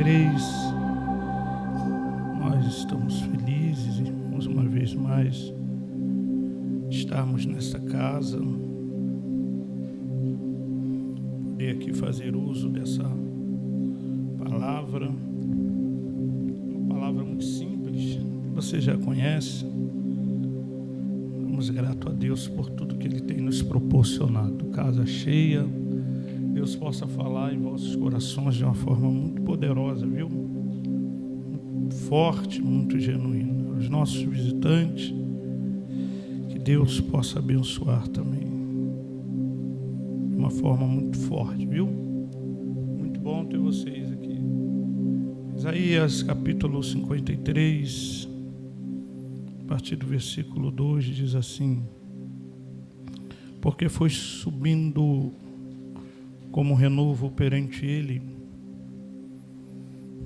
53. Nós estamos felizes, irmãos, uma vez mais, estarmos nesta casa, poder aqui fazer uso dessa palavra, uma palavra muito simples, que você já conhece. Estamos gratos a Deus por tudo que Ele tem nos proporcionado. Casa cheia, Deus possa falar em vossos corações de uma forma muito poderosa, viu? Muito forte, muito genuína. Os nossos visitantes, que Deus possa abençoar também de uma forma muito forte, viu? Muito bom ter vocês aqui. Isaías capítulo 53, a partir do versículo 2, diz assim: porque foi subindo como renovo perante ele,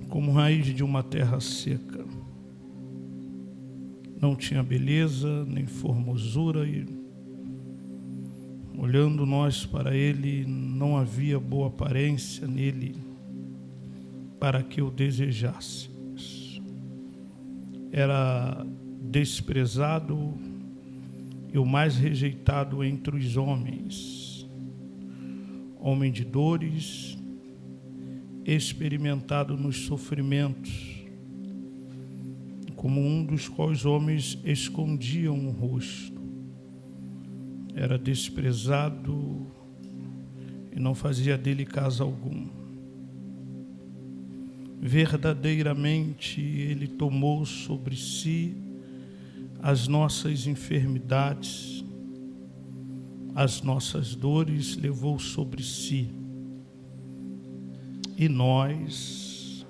como raiz de uma terra seca. Não tinha beleza, nem formosura, e olhando nós para ele, não havia boa aparência nele, para que o desejássemos. Era desprezado e o mais rejeitado entre os homens, homem de dores, experimentado nos sofrimentos, como um dos quais homens escondiam o rosto. Era desprezado e não fazia dele caso algum. Verdadeiramente ele tomou sobre si as nossas enfermidades, as nossas dores levou sobre si, e nós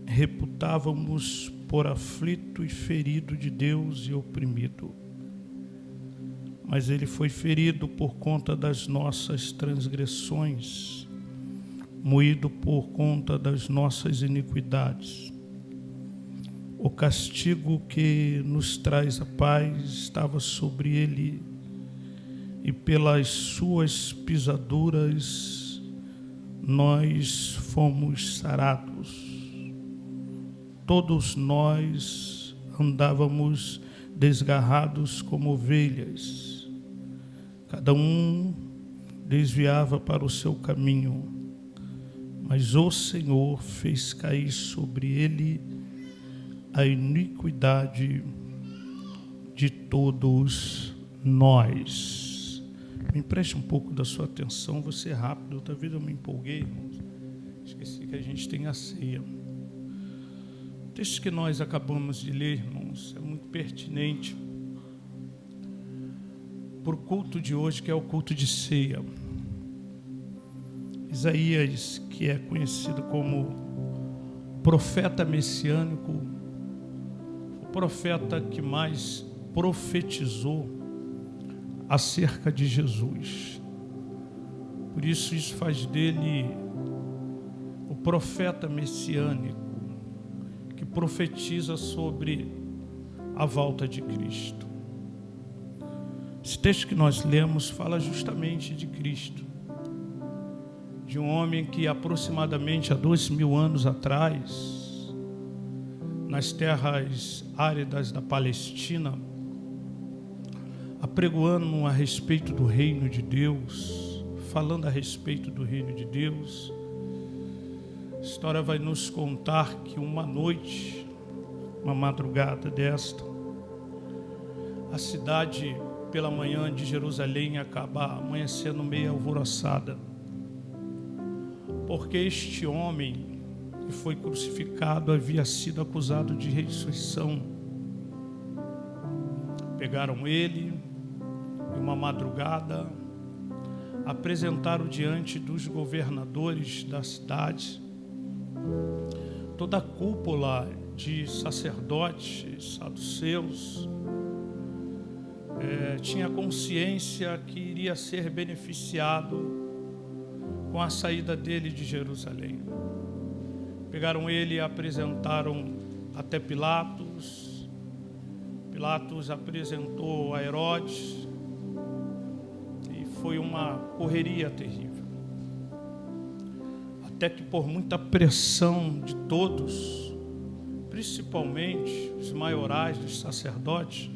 reputávamos por aflito e ferido de Deus e oprimido. Mas ele foi ferido por conta das nossas transgressões, moído por conta das nossas iniquidades. O castigo que nos traz a paz estava sobre ele, e pelas suas pisaduras nós fomos sarados. Todos nós andávamos desgarrados como ovelhas, cada um desviava para o seu caminho, mas o Senhor fez cair sobre ele a iniquidade de todos nós. Me empreste um pouco da sua atenção, vou ser rápido, outra vez eu me empolguei, irmãos. Esqueci que a gente tem a ceia. O texto que nós acabamos de ler, irmãos, é muito pertinente para o culto de hoje, que é o culto de ceia. Isaías, que é conhecido como profeta messiânico, o profeta que mais profetizou acerca de Jesus. Por isso faz dele o profeta messiânico que profetiza sobre a volta de Cristo. Esse texto que nós lemos fala justamente de Cristo, de um homem que aproximadamente há 2000 anos atrás, nas terras áridas da Palestina, apregoando a respeito do reino de Deus, falando a respeito do reino de Deus. A história vai nos contar que uma noite, uma madrugada desta, a cidade pela manhã de Jerusalém acaba amanhecendo meio alvoroçada, porque este homem que foi crucificado havia sido acusado de ressurreição. Pegaram ele, em uma madrugada, apresentaram diante dos governadores da cidade. Toda a cúpula de sacerdotes, saduceus, tinha consciência que iria ser beneficiado com a saída dele de Jerusalém. Pegaram ele e apresentaram até Pilatos. Pilatos apresentou a Herodes. Foi uma correria terrível. até que por muita pressão de todos, principalmente os maiorais, os sacerdotes,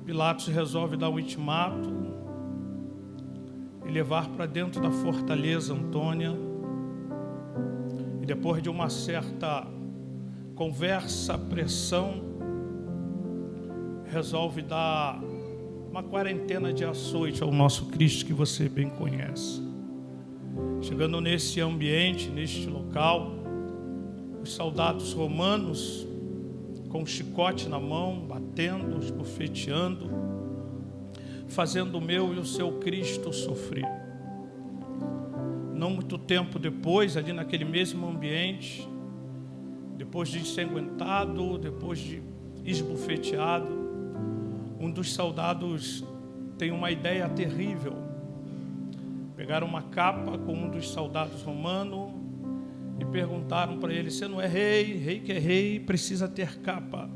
Pilatos resolve dar um ultimato e levar para dentro da fortaleza Antônia. E depois de uma certa conversa, pressão, resolve dar uma quarentena de açoite ao nosso Cristo, que você bem conhece. Chegando nesse ambiente, neste local, os soldados romanos com um chicote na mão, batendo, esbofeteando, fazendo o meu e o seu Cristo sofrer. Não muito tempo depois, ali naquele mesmo ambiente, depois de ensanguentado, depois de esbofeteado, um dos soldados tem uma ideia terrível. Pegaram uma capa com um dos soldados romanos e perguntaram para ele: você não é rei? Rei que é rei precisa ter capa.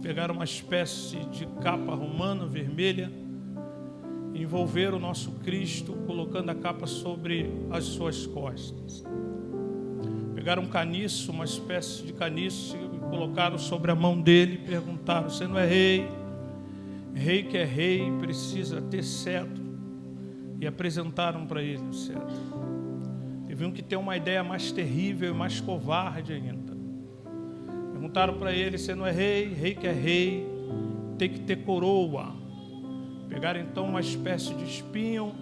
Pegaram uma espécie de capa romana vermelha, envolveram o nosso Cristo, colocando a capa sobre as suas costas. Pegaram um caniço, uma espécie de caniço, e colocaram sobre a mão dele e perguntaram: você não é rei? Rei que é rei precisa ter cetro. E apresentaram para ele o cetro. Teve um que tem uma ideia mais terrível e mais covarde ainda. Perguntaram para ele: você não é rei? Rei que é rei tem que ter coroa. Pegaram então uma espécie de espinho,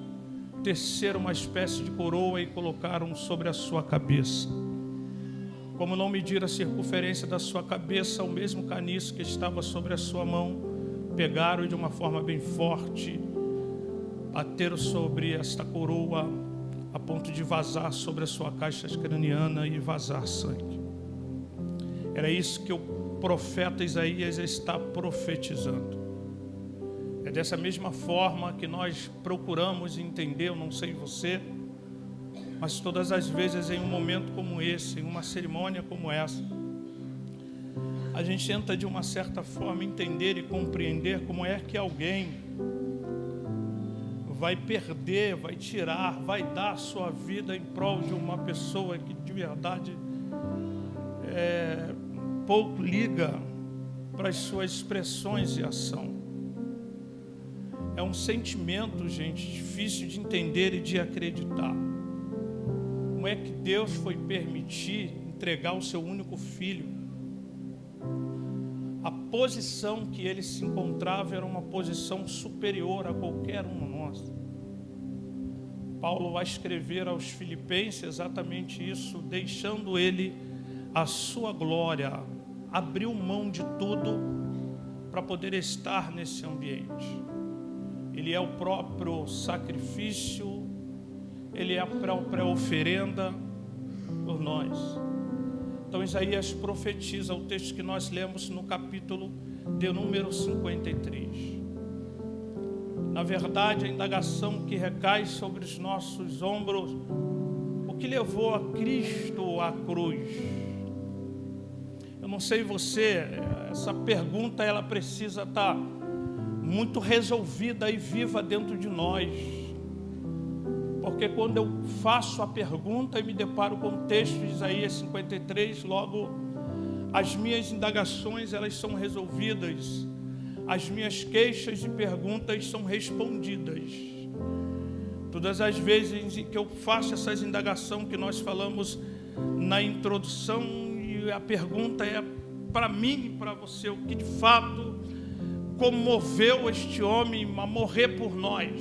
teceram uma espécie de coroa e colocaram sobre a sua cabeça. Como não mediram a circunferência da sua cabeça, o mesmo caniço que estava sobre a sua mão, pegaram de uma forma bem forte, bateram sobre esta coroa a ponto de vazar sobre a sua caixa craniana e vazar sangue. Era isso que o profeta Isaías está profetizando. É dessa mesma forma que nós procuramos entender, eu não sei você, mas todas as vezes em um momento como esse, em uma cerimônia como essa, a gente tenta de uma certa forma entender e compreender como é que alguém vai perder, vai tirar, vai dar a sua vida em prol de uma pessoa que de verdade pouco liga para as suas expressões e ação. É um sentimento, gente, difícil de entender e de acreditar. Como é que Deus foi permitir entregar o seu único filho? A posição que ele se encontrava era uma posição superior a qualquer um de nós. Paulo vai escrever aos Filipenses exatamente isso, deixando ele a sua glória, abriu mão de tudo para poder estar nesse ambiente. Ele é o próprio sacrifício, ele é a própria oferenda por nós. Então Isaías profetiza o texto que nós lemos no capítulo de número 53. Na verdade, a indagação que recai sobre os nossos ombros, o que levou a Cristo à cruz? Eu não sei você, essa pergunta ela precisa estar muito resolvida e viva dentro de nós. Porque quando eu faço a pergunta e me deparo com o texto de Isaías 53, logo as minhas indagações elas são resolvidas, as minhas queixas e perguntas são respondidas. Todas as vezes em que eu faço essas indagações que nós falamos na introdução, e a pergunta é para mim e para você: o que de fato comoveu este homem a morrer por nós?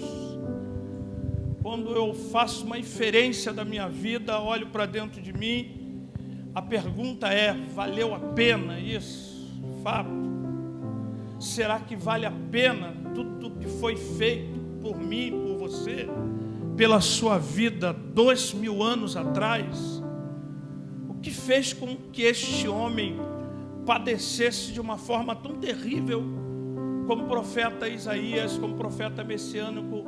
Quando eu faço uma inferência da minha vida, olho para dentro de mim, a pergunta é: valeu a pena isso? Fato. Será que vale a pena tudo que foi feito por mim, por você, pela sua vida 2000 anos atrás? O que fez com que este homem padecesse de uma forma tão terrível, como o profeta Isaías, como o profeta messiânico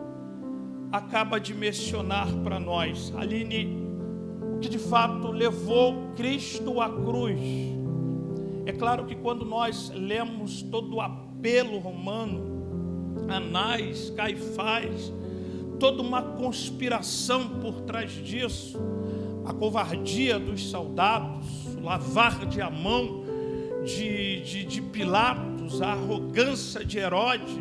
acaba de mencionar para nós? Aline, o que de fato levou Cristo à cruz? É claro que quando nós lemos todo o apelo romano, Anás, Caifás, toda uma conspiração por trás disso, a covardia dos soldados, o lavar de a mão de Pilatos, a arrogância de Herodes,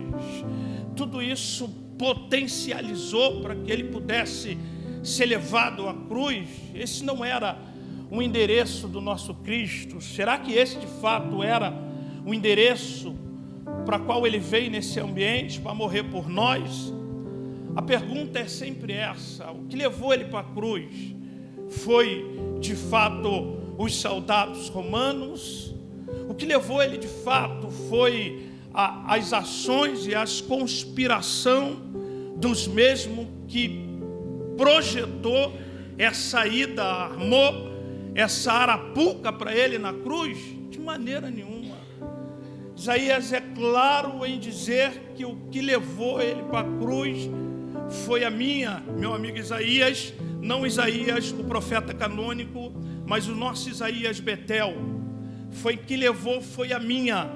tudo isso potencializou para que ele pudesse ser levado à cruz. Esse não era o endereço do nosso Cristo. Será que esse de fato era o endereço para qual ele veio nesse ambiente, para morrer por nós? A pergunta é sempre essa: o que levou ele para a cruz foi de fato os soldados romanos? O que levou ele de fato foi as ações e as conspiração dos mesmos que projetou essa ida, armou essa arapuca para ele na cruz? De maneira nenhuma. Isaías é claro em dizer que o que levou ele para a cruz foi meu amigo Isaías, não Isaías, o profeta canônico, mas o nosso Isaías Betel. Que levou foi a minha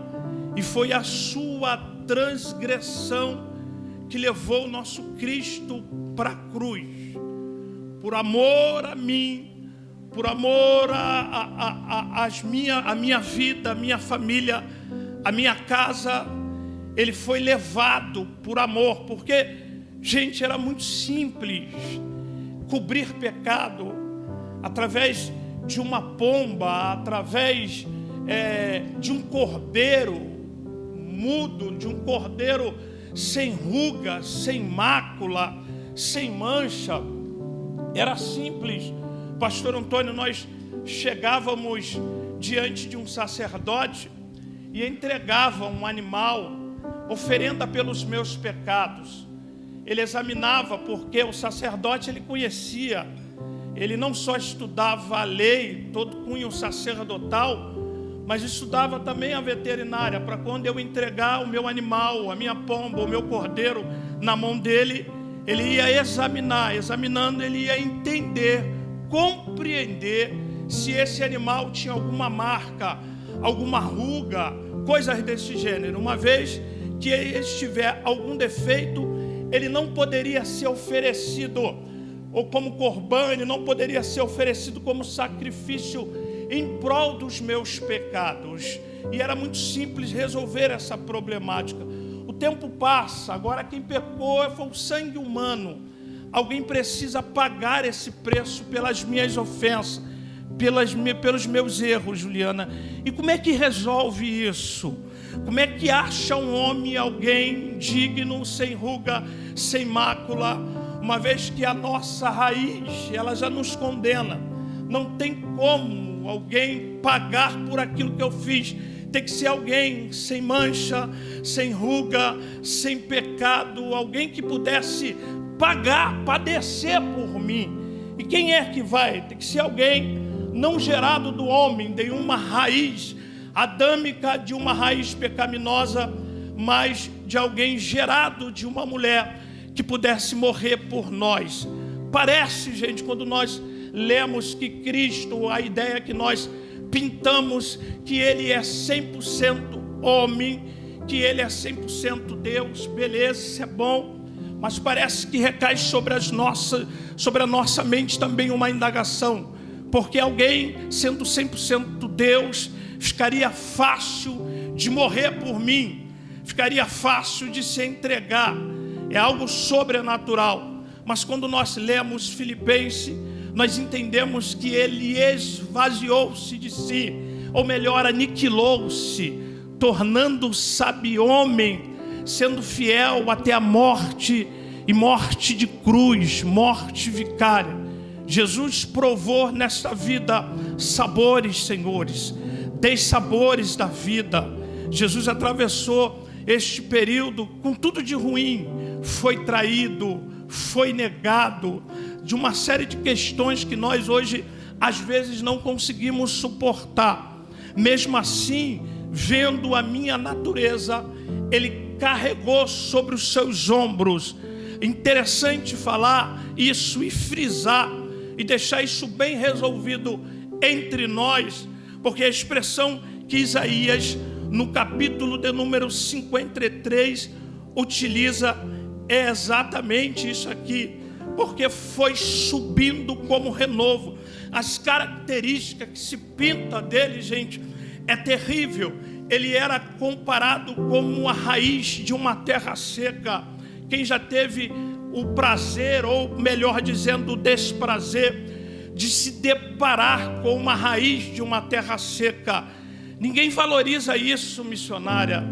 e foi a sua transgressão que levou o nosso Cristo para a cruz. Por amor a mim, por amor a minha vida, a minha família, a minha casa, ele foi levado por amor, porque, gente, era muito simples cobrir pecado através de uma pomba, através de um cordeiro mudo, de um cordeiro sem ruga, sem mácula, sem mancha. Era simples. Pastor Antônio, nós chegávamos diante de um sacerdote e entregava um animal, oferenda pelos meus pecados. Ele examinava, porque o sacerdote ele conhecia, ele não só estudava a lei, todo cunho sacerdotal, mas estudava também a veterinária, para quando eu entregar o meu animal, a minha pomba, o meu cordeiro na mão dele, ele ia examinar, examinando ele ia entender, compreender se esse animal tinha alguma marca, alguma ruga, coisas desse gênero. Uma vez que ele tiver algum defeito, ele não poderia ser oferecido ou como corban, ele não poderia ser oferecido como sacrifício em prol dos meus pecados. E era muito simples resolver essa problemática. O tempo passa, agora quem pecou foi o sangue humano. Alguém precisa pagar esse preço pelas minhas ofensas, pelos meus erros, Juliana. E como é que resolve isso? Como é que acha um homem, alguém digno, sem ruga, sem mácula, uma vez que a nossa raiz, ela já nos condena? Não tem como alguém pagar por aquilo que eu fiz. Tem que ser alguém sem mancha, sem ruga, sem pecado, alguém que pudesse pagar, padecer por mim. E quem é que vai? Tem que ser alguém não gerado do homem, de uma raiz adâmica, de uma raiz pecaminosa, mas de alguém gerado de uma mulher que pudesse morrer por nós. Parece, gente, quando nós lemos que Cristo, a ideia que nós pintamos, que ele é 100% homem, que ele é 100% Deus, beleza, isso é bom, mas parece que recai sobre a nossa mente também uma indagação, porque alguém sendo 100% Deus, ficaria fácil de morrer por mim, ficaria fácil de se entregar, é algo sobrenatural. Mas quando nós lemos Filipenses, nós entendemos que ele esvaziou-se de si, ou melhor, aniquilou-se, tornando-se homem, sendo fiel até a morte, e morte de cruz, morte vicária. Jesus provou nesta vida sabores, senhores, dessabores da vida. Jesus atravessou este período com tudo de ruim, foi traído, foi negado, de uma série de questões que nós hoje às vezes não conseguimos suportar. Mesmo assim, vendo a minha natureza, ele carregou sobre os seus ombros. Interessante falar isso e frisar e deixar isso bem resolvido entre nós, porque a expressão que Isaías, no capítulo de número 53, utiliza é exatamente isso aqui, porque foi subindo como renovo. As características que se pinta dele, gente, é terrível. Ele era comparado como a raiz de uma terra seca. Quem já teve o prazer, ou melhor dizendo, o desprazer de se deparar com uma raiz de uma terra seca, ninguém valoriza isso, missionária.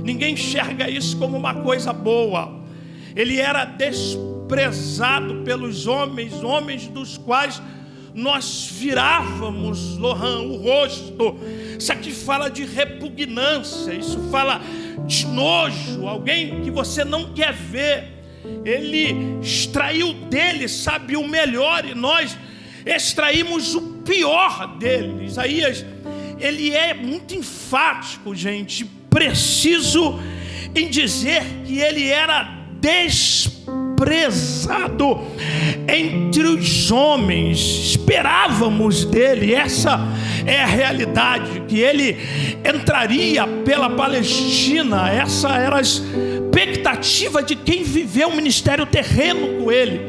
Ninguém enxerga isso como uma coisa boa. Ele era desprezado pelos homens dos quais nós virávamos, Lohan, o rosto. Isso aqui fala de repugnância, isso fala de nojo, alguém que você não quer ver. Ele extraiu dele, sabe, o melhor, e nós extraímos o pior dele. Isaías, ele é muito enfático, gente, preciso em dizer que ele era desprezado entre os homens. Esperávamos dele, essa é a realidade, que ele entraria pela Palestina. Essa era a expectativa de quem viveu o ministério terreno com ele.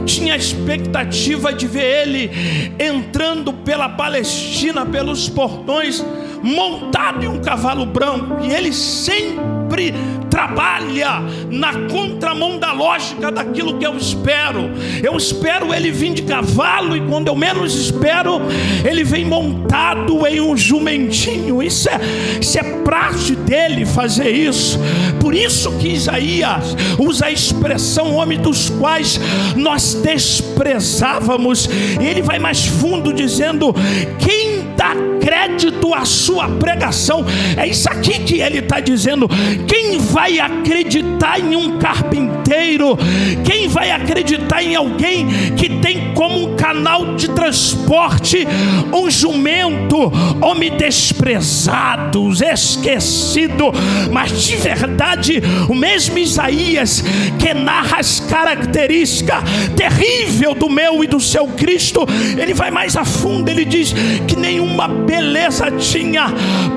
Tinha a expectativa de ver ele entrando pela Palestina, pelos portões, montado em um cavalo branco. E ele sempre trabalha na contramão da lógica daquilo que eu espero. Eu espero ele vir de cavalo, e quando eu menos espero, ele vem montado em um jumentinho. Isso é praxe dele fazer isso. Por isso que Isaías usa a expressão homem dos quais nós desprezávamos. E ele vai mais fundo dizendo: quem dá crédito à sua pregação? É isso aqui que ele está dizendo. Quem vai acreditar em um carpinteiro? Quem vai acreditar em alguém que tem como um canal de transporte um jumento? Homem desprezado, esquecido. Mas de verdade, o mesmo Isaías que narra as características terríveis do meu e do seu Cristo, ele vai mais a fundo. Ele diz que nenhuma beleza tinha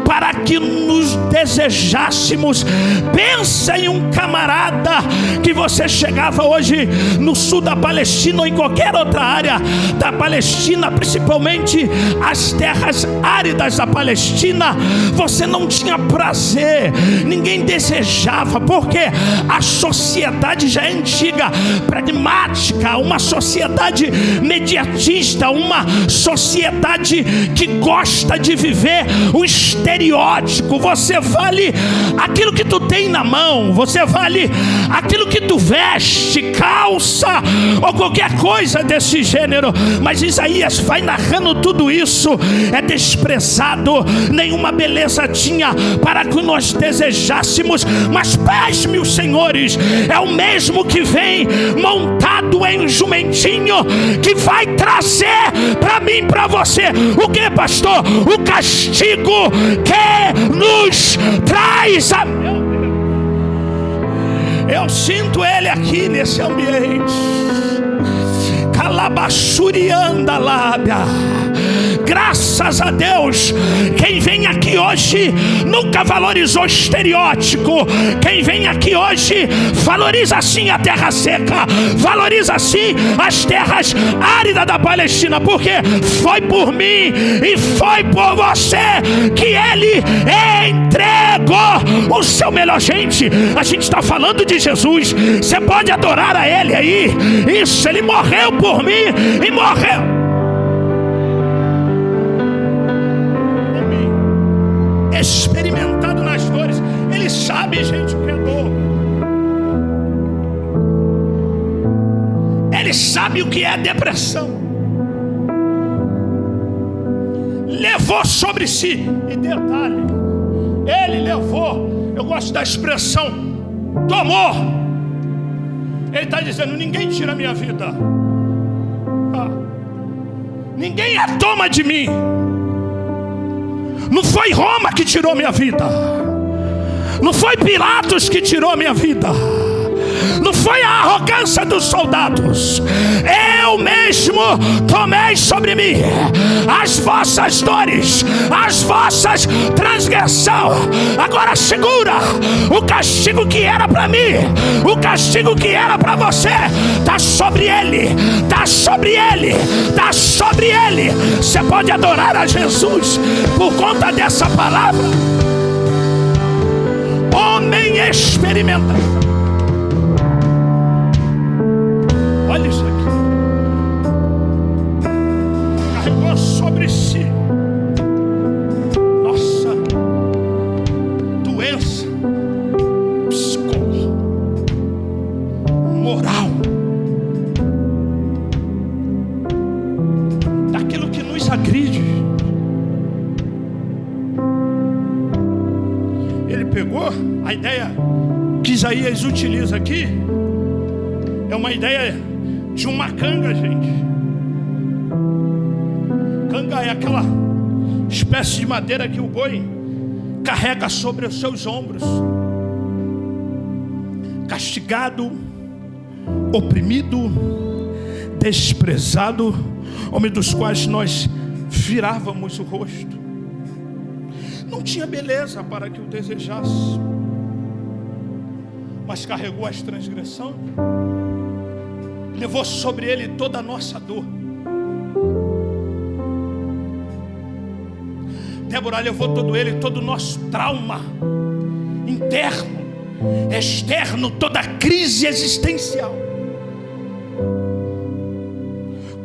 para que nos desejássemos. Pensa em um camarada que você chegava hoje no sul da Palestina ou em qualquer outra área da Palestina, principalmente as terras áridas da Palestina, você não tinha prazer, ninguém desejava, porque a sociedade já é antiga, pragmática, uma sociedade mediatista, uma sociedade que gosta de viver o estereótipo. Você vale aquilo que tu tem na mão, você vale aquilo que tu veste, calça ou qualquer coisa desse gênero. Mas Isaías vai narrando tudo isso. É desprezado, nenhuma beleza tinha para que nós desejássemos. Mas pasme os senhores, é o mesmo que vem montado em um jumentinho, que vai trazer para mim, para você, o que, pastor? O castigo que nos traz a... Eu sinto ele aqui nesse ambiente. Calabaçurianda lábia. Graças a Deus, quem vem aqui hoje nunca valorizou estereótipo. Quem vem aqui hoje valoriza sim a terra seca, valoriza sim as terras áridas da Palestina, porque foi por mim e foi por você que ele entregou o seu melhor. Gente, a gente está falando de Jesus. Você pode adorar a ele aí. Isso, ele morreu por mim e morreu. Experimentado nas dores, ele sabe, gente, o que é dor. Ele sabe o que é depressão. Levou sobre si. E detalhe, ele levou, eu gosto da expressão, tomou. Ele está dizendo: ninguém tira a minha vida, ninguém a toma de mim. Não foi Roma que tirou minha vida, não foi Pilatos que tirou minha vida, não foi a arrogância dos soldados. Eu mesmo tomei sobre mim as vossas dores, as vossas transgressões. Agora segura. O castigo que era para mim, o castigo que era para você, está sobre ele, está sobre ele, está sobre ele. Você pode adorar a Jesus por conta dessa palavra. Homem experimentado. Olha isso aqui. Carregou sobre si nossa doença psicológica, moral, daquilo que nos agride. Ele pegou a ideia que Isaías utiliza aqui, é uma ideia de uma canga, gente. Canga é aquela espécie de madeira que o boi carrega sobre os seus ombros, castigado, oprimido, desprezado, homem dos quais nós virávamos o rosto. Não tinha beleza para que o desejasse, mas carregou as transgressões, levou sobre ele toda a nossa dor. Débora levou todo o nosso trauma interno, externo, toda a crise existencial,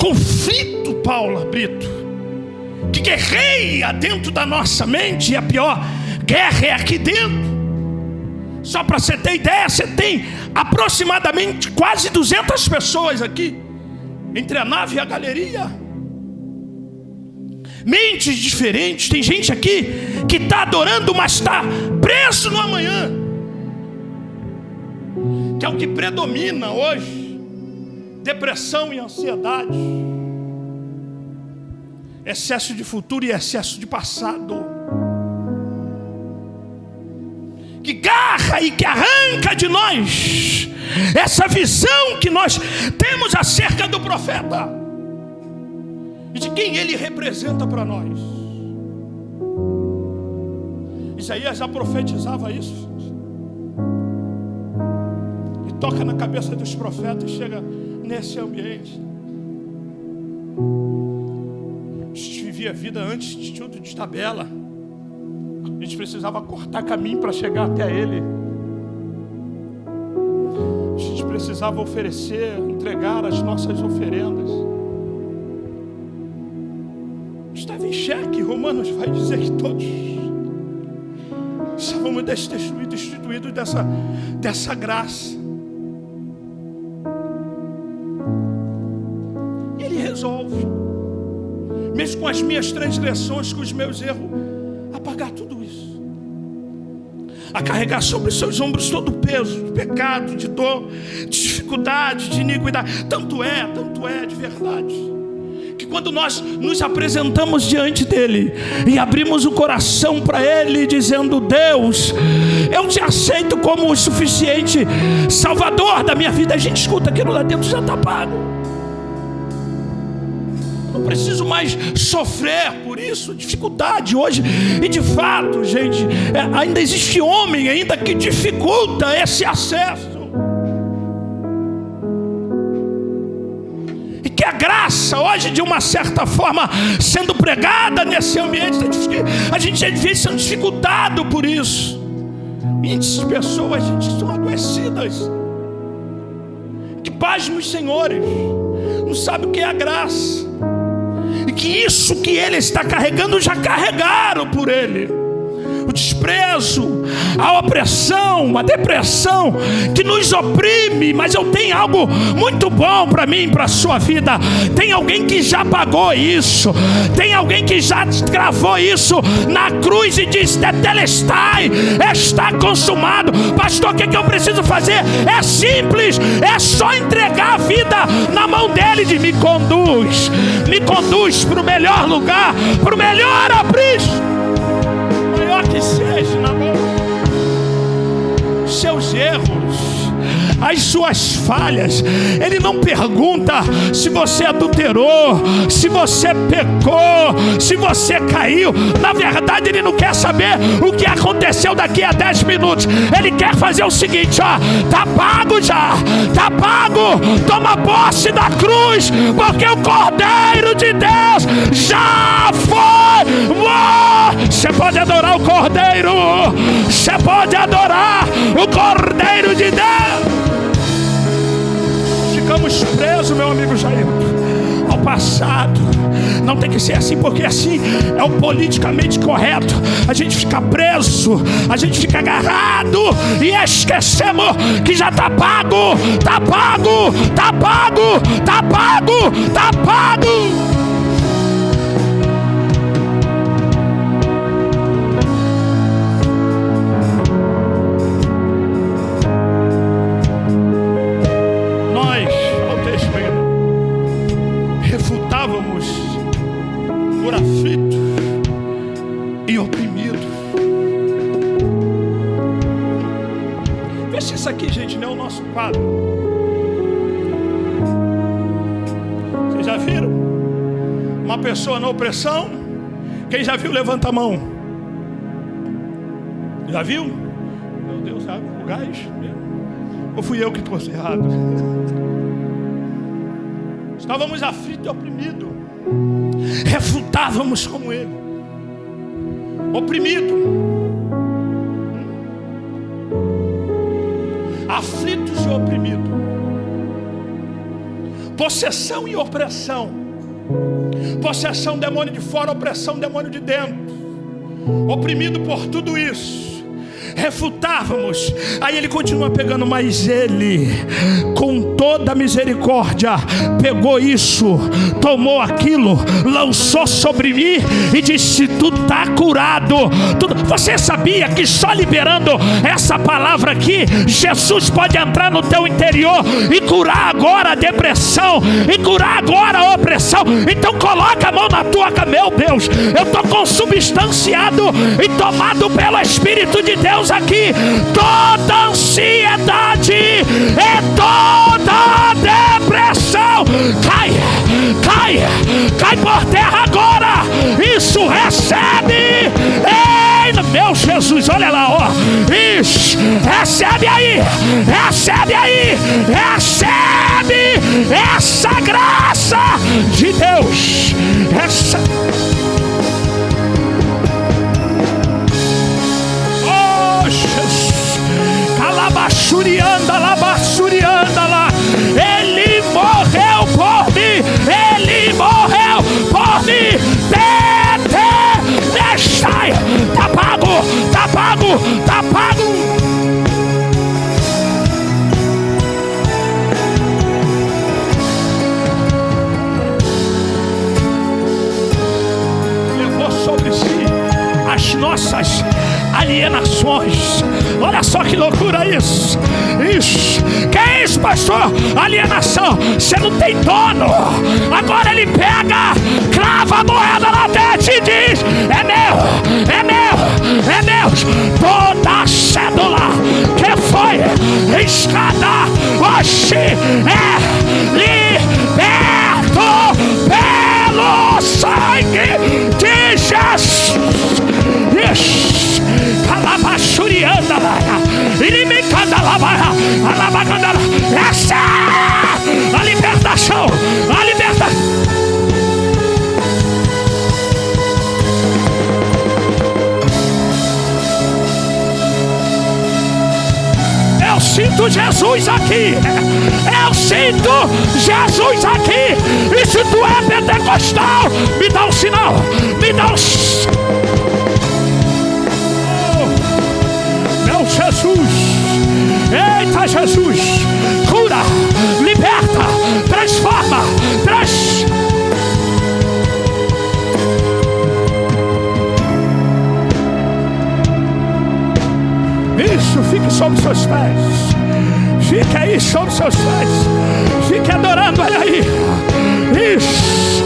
conflito, Paula Brito, que guerreia dentro da nossa mente. E a pior guerra é aqui dentro. Só para você ter ideia, você tem aproximadamente quase 200 pessoas aqui, entre a nave e a galeria. Mentes diferentes. Tem gente aqui que está adorando, mas está preso no amanhã, que é o que predomina hoje: depressão e ansiedade, excesso de futuro e excesso de passado, que garra e que arranca de nós essa visão que nós temos acerca do profeta e de quem ele representa para nós. Isaías já profetizava isso, e toca na cabeça dos profetas. Chega nesse ambiente. A gente vivia a vida antes de tudo de tabela. A gente precisava cortar caminho para chegar até ele. A gente precisava oferecer, entregar as nossas oferendas. Estava em xeque. Romanos vai dizer que todos estávamos destituídos dessa graça. E ele resolve, mesmo com as minhas transgressões, com os meus erros, apagar tudo isso, a carregar sobre os seus ombros todo o peso de pecado, de dor, de dificuldade, de iniquidade. Tanto é de verdade, que quando nós nos apresentamos diante dele e abrimos o coração para ele, dizendo: Deus, eu te aceito como o suficiente Salvador da minha vida, a gente escuta aquilo lá dentro, já está pago. Não preciso mais sofrer por isso, dificuldade hoje. E de fato, gente, ainda existe homem ainda que dificulta esse acesso. E que a graça hoje, de uma certa forma, sendo pregada nesse ambiente, a gente é difícil, sendo dificultado por isso. Índices de pessoas, gente, que são adoecidas, que pasmem os senhores, não sabem o que é a graça, e que isso que ele está carregando já carregaram por ele. O desprezo, a opressão, a depressão que nos oprime. Mas eu tenho algo muito bom para mim, para a sua vida. Tem alguém que já pagou isso. Tem alguém que já gravou isso na cruz e diz: tetelestai, está consumado. Pastor, o que eu preciso fazer? É simples, é só entregar a vida na mão dele. De me conduz para o melhor lugar, para o melhor aprisco, maior que seja na mão. Seus erros, as suas falhas. Ele não pergunta se você adulterou, se você pecou, se você caiu. Na verdade, ele não quer saber o que aconteceu daqui a 10 minutos. Ele quer fazer o seguinte, ó: tá pago já, tá pago. Toma posse da cruz, porque o Cordeiro de Deus já foi. Você pode adorar o Cordeiro, você pode adorar o Cordeiro de Deus. Ficamos presos, meu amigo Jair, ao passado. Não tem que ser assim, porque assim é o politicamente correto. A gente fica preso, a gente fica agarrado e esquecemos que já está pago, está pago, está pago, está pago, está pago. Por aflito e oprimido. Vê se isso aqui, gente, não é o nosso quadro. Vocês já viram? Uma pessoa na opressão? Quem já viu, levanta a mão. Já viu? Meu Deus, o gás? Ou fui eu que trouxe errado? Estávamos aflitos e oprimidos. Refutávamos como ele, oprimido, aflitos e oprimidos, possessão e opressão, possessão demônio de fora, opressão demônio de dentro, oprimido por tudo isso. Refutávamos. Aí ele continua pegando, mas ele, com toda a misericórdia, pegou isso, tomou aquilo, lançou sobre mim e disse: tu está curado. Você sabia que só liberando essa palavra aqui, Jesus pode entrar no teu interior e curar agora a depressão, e curar agora a opressão? Então coloca a mão na tua cabeça. Meu Deus, eu estou consubstanciado e tomado pelo Espírito de Deus aqui. Toda ansiedade e toda depressão cai por terra agora. Isso, recebe. Ei, meu Jesus, olha lá, ó. Isso, recebe aí, recebe aí, recebe essa graça de Deus. Calabachurianda, labassurianda lá. Ele morreu por mim, ele morreu por mim. Deixai, tá pago, tá pago, tá pago. Levou sobre si as nossas alienações. Olha só que loucura isso. Isso. Que é isso, pastor? Alienação. Você não tem dono. Agora ele pega, crava a moeda na testa e diz: é meu, é meu, é meu. Toda a cédula que foi riscada hoje é liberto pelo sangue de Jesus. Isso. Calabachurianda lá, inimicanda lá, alabacanda lá. Essa é a libertação, a libertação. Eu sinto Jesus aqui, eu sinto Jesus aqui. E se tu é pentecostal, me dá um sinal, me dá um sinal. Jesus, eita Jesus, cura, liberta, transforma, Isso, fique sobre seus pés, fique aí sobre seus pés, fique adorando, olha aí. Isso,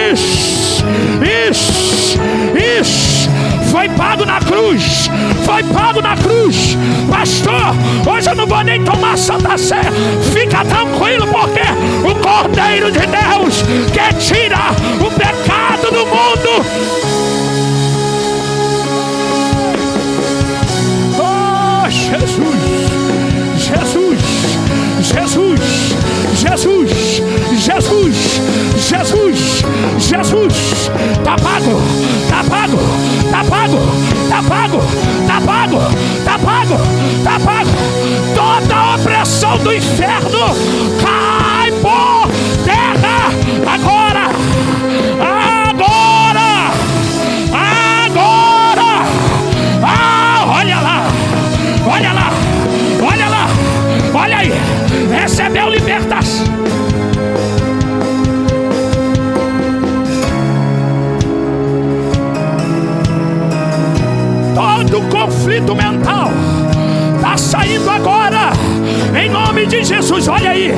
isso, isso. Foi pago na cruz, foi pago na cruz. Pastor, pastor, hoje eu não vou nem tomar Santa Sé. Fica tranquilo, porque o Cordeiro de Deus que tira o pecado do mundo. Oh, Jesus, Jesus, Jesus, Jesus, Jesus, Jesus, Jesus. Tá pago, tá pago, tá pago, tá pago, tá pago, tá pago, tá pago. Toda a opressão do inferno cai por terra agora, agora, agora. Ah, olha lá, olha lá, olha lá, olha aí. Recebeu libertação. Todo conflito mental está saindo agora, em nome de Jesus. Olha aí,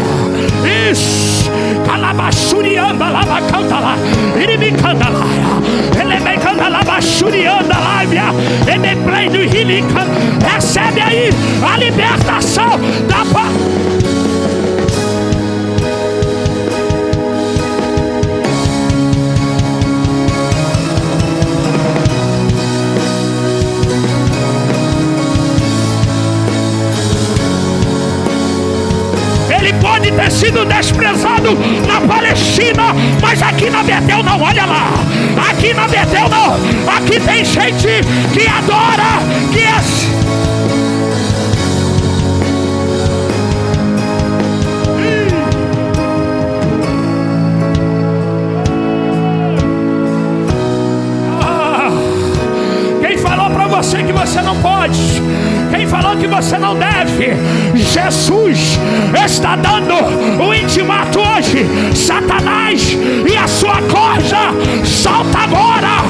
isso, calabachurianda lá, canta lá, ele me canta lá, ele me canta lá, bachurianda lá, ele me play do healing. Recebe aí a libertação da paz. Pode ter sido desprezado na Palestina, mas aqui na Betel não, olha lá. Aqui na Betel não. Aqui tem gente que adora, que é... Quem falou pra você que você não pode? Quem falou que você não deve? Jesus está dando o intimato hoje. Satanás e a sua corja, solta agora,